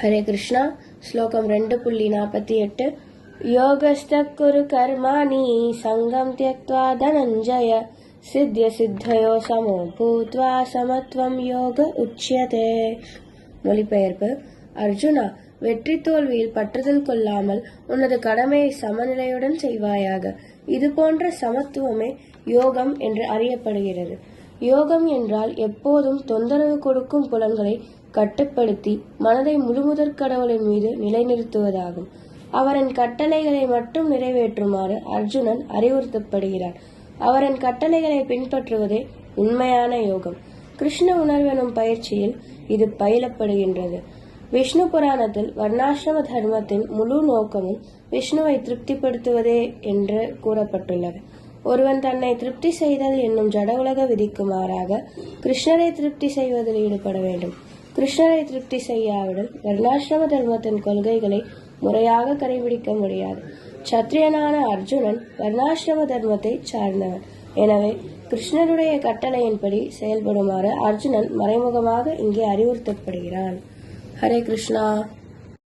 ஹரே கிருஷ்ணா. ஸ்லோகம் 2.48. யோகஸ்த குரு கர்மாணி சங்கம் தியக்த்வா தனஞ்சய சித்ய சித்தயோ சமோ பூத்வா சமத்வம் யோக உச்யதே. மொழிபெயர்ப்பு: அர்ஜுனா, வெற்றி தோல்வியில் பற்றுதல் கொள்ளாமல் உனது கடமையை சமநிலையுடன் செய்வாயாக. இது போன்ற சமத்துவமே யோகம் என்று அறியப்படுகிறது. யோகம் என்றால் எப்போதும் தொந்தரவு கொடுக்கும் புலன்களை கட்டுப்படுத்தி மனதை முழுமுதற் கடவுளின் மீது நிலைநிறுத்துவதாகும். அவரின் கட்டளைகளை மட்டும் நிறைவேற்றுமாறு அர்ஜுனன் அறிவுறுத்தப்படுகிறார். அவரின் கட்டளைகளை பின்பற்றுவதே உண்மையான யோகம். கிருஷ்ண உணர்வெனும் பயிற்சியில் இது பயிலப்படுகின்றது. விஷ்ணு புராணத்தில் வர்ணாசிரம தர்மத்தின் முழு நோக்கமும் விஷ்ணுவை திருப்திப்படுத்துவதே என்று கூறப்பட்டுள்ளது. ஒருவன் தன்னை திருப்தி செய்தல் என்னும் ஜட உலக விதிக்கு மாறாக கிருஷ்ணரை திருப்தி செய்வதில் ஈடுபட வேண்டும். கிருஷ்ணரை திருப்தி செய்யாவிடல் வர்ணாசிரம தர்மத்தின் கொள்கைகளை முறையாக கடைபிடிக்க முடியாது. சத்திரியனான அர்ஜுனன் வர்ணாசிரம தர்மத்தை சார்ந்தவன். எனவே கிருஷ்ணருடைய கட்டளையின்படி செயல்படுமாறு அர்ஜுனன் மறைமுகமாக இங்கே அறிவுறுத்தப்படுகிறான். ஹரே கிருஷ்ணா.